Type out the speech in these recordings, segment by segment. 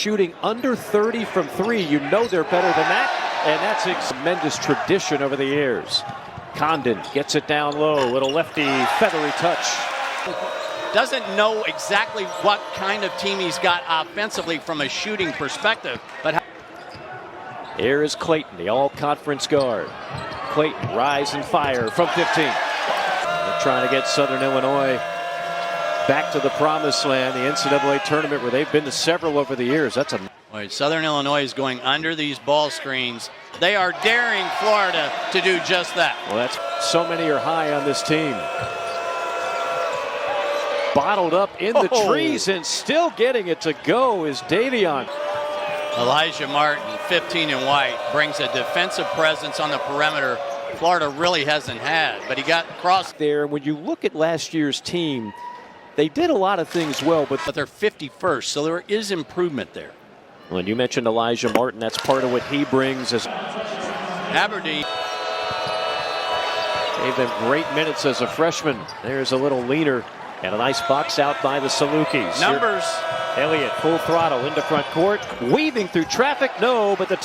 Shooting under 30 from three, you know they're better than that, and that's a tremendous tradition over the years. Condon gets it down low, little lefty feathery touch. Doesn't know exactly what kind of team he's got offensively from a shooting perspective, but here is Clayton, the all-conference guard. Clayton, rise and fire from 15. They're trying to get Southern Illinois back to the promised land, the NCAA tournament where they've been to several over the years. That's a... Southern Illinois is going under these ball screens. They are daring Florida to do just that. Well, that's so many are high on this team. Bottled up in the trees and still getting it to go is Davion. Elijah Martin, 15 and white, brings a defensive presence on the perimeter Florida really hasn't had, but he got across there. When you look at last year's team, they did a lot of things well, but they're 51st, so there is improvement there. When you mentioned Elijah Martin, that's part of what he brings as Aberdeen. Gave them great minutes as a freshman. There's a little leaner and a nice box out by the Salukis. Numbers. Here, Elliott full throttle into front court, weaving through traffic. No, but the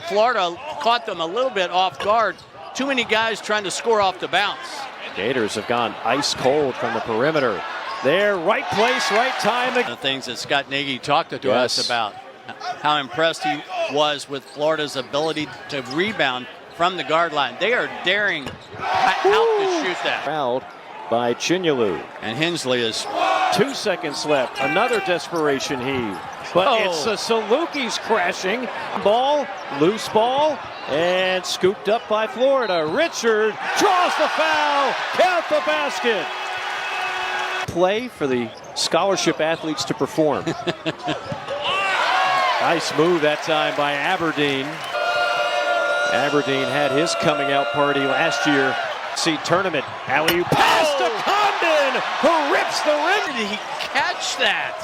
Florida caught them a little bit off guard. Too many guys trying to score off the bounce. Gators have gone ice cold from the perimeter. There, right place, right time. The things that Scott Nagy talked to us about, how impressed he was with Florida's ability to rebound from the guard line. They are daring out to shoot that. Fouled by Chinyalu. And Hensley is 2 seconds left. Another desperation heave. But it's the Salukis crashing. Ball, loose ball, and scooped up by Florida. Richard draws the foul. Count the basket. Play for the scholarship athletes to perform. Nice move that time by Aberdeen. Aberdeen had his coming out party last year. See tournament. Alley-oop pass to Condon, who rips the rim. Did he catch that?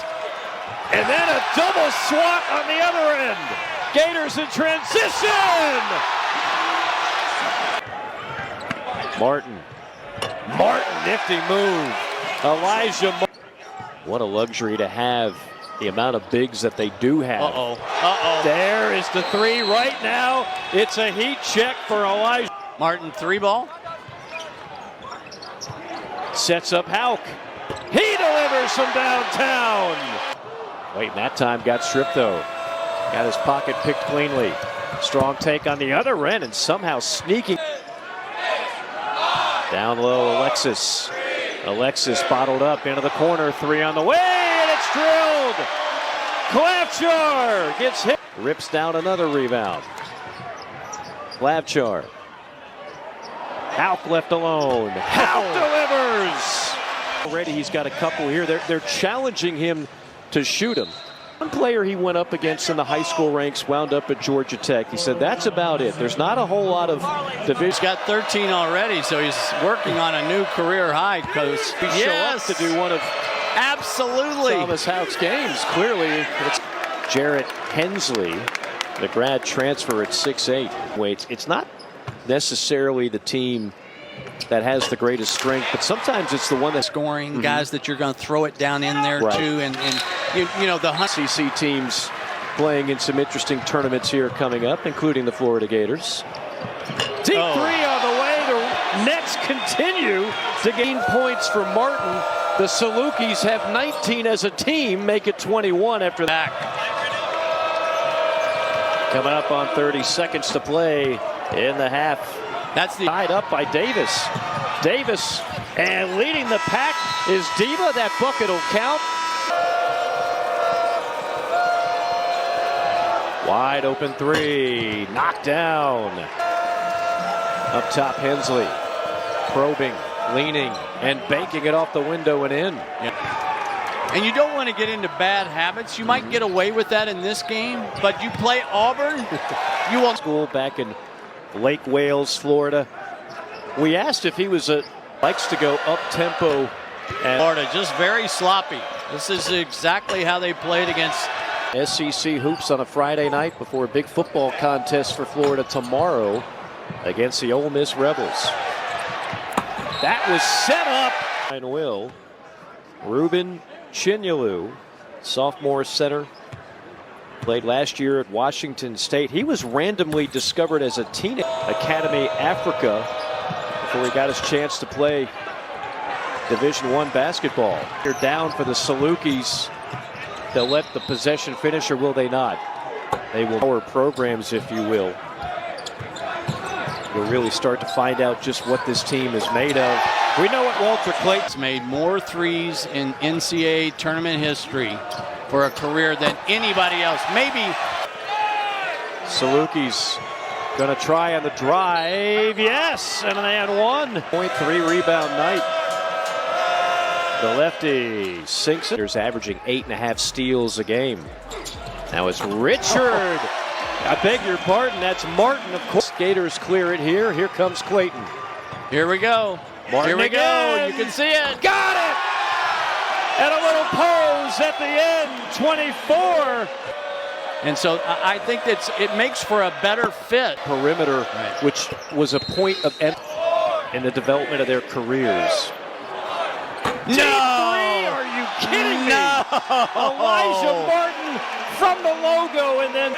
And then a double swat on the other end. Gators in transition. Martin, nifty move. Elijah. What a luxury to have the amount of bigs that they do have. There is the three right now. It's a heat check for Elijah. Martin, three ball. Sets up Hauk. He delivers from downtown. Wait, that time got stripped though. Got his pocket picked cleanly. Strong take on the other end and somehow sneaking. Down low, Alexis. Alexis bottled up into the corner. Three on the way, and it's drilled. Klavchar gets hit. Rips down another rebound. Klavchar. Hauk left alone. Hauk delivers. Already he's got a couple here. They're challenging him to shoot him. One player he went up against in the high school ranks wound up at Georgia Tech. He said that's about it. There's not a whole lot of division. He's got 13 already, so he's working on a new career high because he show up to do one of Thomas Hauk's games. Clearly, it's Jarrett Hensley, the grad transfer at 6'8". Wait, it's not necessarily the team that has the greatest strength, but sometimes it's the one that's scoring guys that you're going to throw it down in there too, and you know the CC teams playing in some interesting tournaments here coming up, including the Florida Gators. Deep three on the way. The Nets continue to gain points for Martin. The Salukis have 19 as a team, make it 21 after that. Coming up on 30 seconds to play in the half. That's the tied up by Davis. Davis, and leading the pack is Diva. That bucket will count. Wide open three, knocked down. Up top, Hensley, probing, leaning, and banking it off the window and in. And you don't want to get into bad habits. You might get away with that in this game, but you play Auburn, you won't. School back in Lake Wales, Florida. We asked if he likes to go up tempo. And Florida just very sloppy. This is exactly how they played against SEC hoops on a Friday night before a big football contest for Florida tomorrow against the Ole Miss Rebels. That was set up. And will Ruben Chinyalu, sophomore center Played last year at Washington State. He was randomly discovered as a teen Academy Africa before he got his chance to play Division I basketball. They're down for the Salukis. They'll let the possession finish, or will they not? They will power programs, if you will. You'll really start to find out just what this team is made of. We know what Walter Clayton's made more threes in NCAA tournament history for a career than anybody else. Maybe. Salukis going to try on the drive. Yes, and they one. 0.3 rebound night. The lefty sinks it. He's averaging 8.5 steals a game. Now it's Richard. I beg your pardon, that's Martin, of course. Gators clear it here. Here comes Clayton. Here we go. Martin Here we again. go. You can see it. Got it! And a little pose at the end, 24. And so I think it makes for a better fit. Perimeter, right, which was a point of in the development of their careers. No! Are you kidding me? No! Elijah Martin from the logo, and then...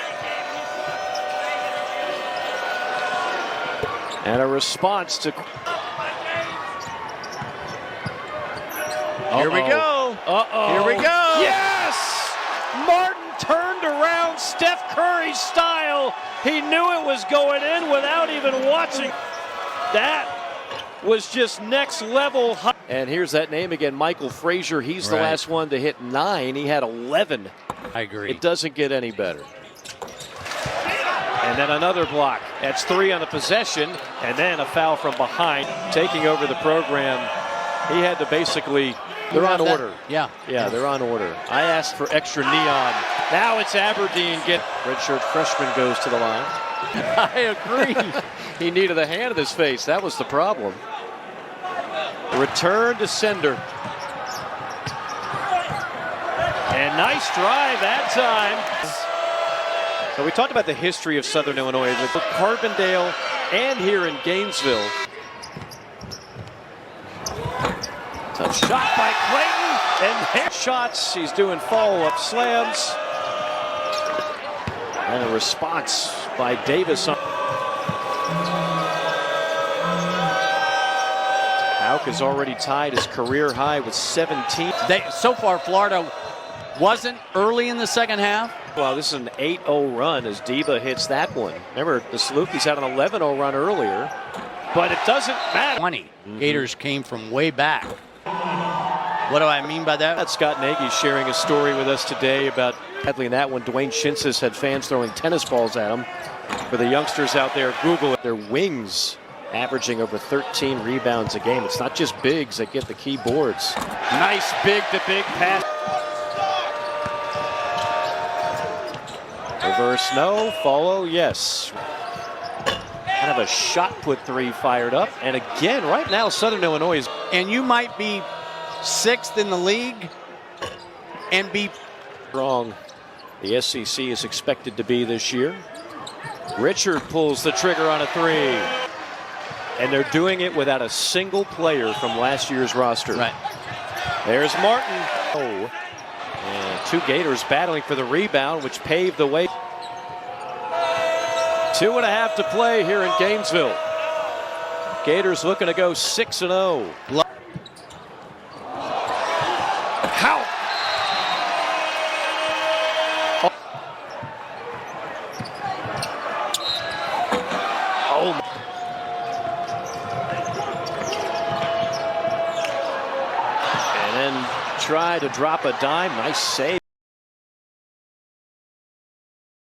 And a response to... Here we go. Here we go. Yes! Martin turned around Steph Curry style. He knew it was going in without even watching. That was just next level. And here's that name again, Michael Frazier. He's the last one to hit 9. He had 11. I agree. It doesn't get any better. And then another block. That's 3 on the possession. And then a foul from behind. Taking over the program. He had to basically... They're on order. Yeah, they're on order. I asked for extra neon. Now it's Aberdeen. Redshirt freshman goes to the line. I agree. He needed a hand in his face. That was the problem. Return to sender. And nice drive that time. So we talked about the history of Southern Illinois with Carbondale and here in Gainesville. A shot by Clayton, and their shots. He's doing follow-up slams. And a response by Davis. Hauk has already tied his career high with 17. So far, Florida wasn't early in the second half. Well, this is an 8-0 run as Diva hits that one. Remember, the Salukis had an 11-0 run earlier, but it doesn't matter. 20. Gators came from way back. What do I mean by that? That's Scott Nagy sharing a story with us today about badly in that one. Dwayne Shinsis had fans throwing tennis balls at him. For the youngsters out there, Google it. Their wings averaging over 13 rebounds a game. It's not just bigs that get the key boards. Nice big-to-big pass. Reverse no, follow yes. Kind of a shot put 3 fired up. And again, right now, Southern Illinois is... And you might be 6th in the league and be wrong. The SEC is expected to be this year. Richard pulls the trigger on a 3. And they're doing it without a single player from last year's roster. Right. There's Martin. Oh. And 2 Gators battling for the rebound, which paved the way. 2.5 to play here in Gainesville. Gators looking to go 6-0. How? Oh. And then try to drop a dime. Nice save.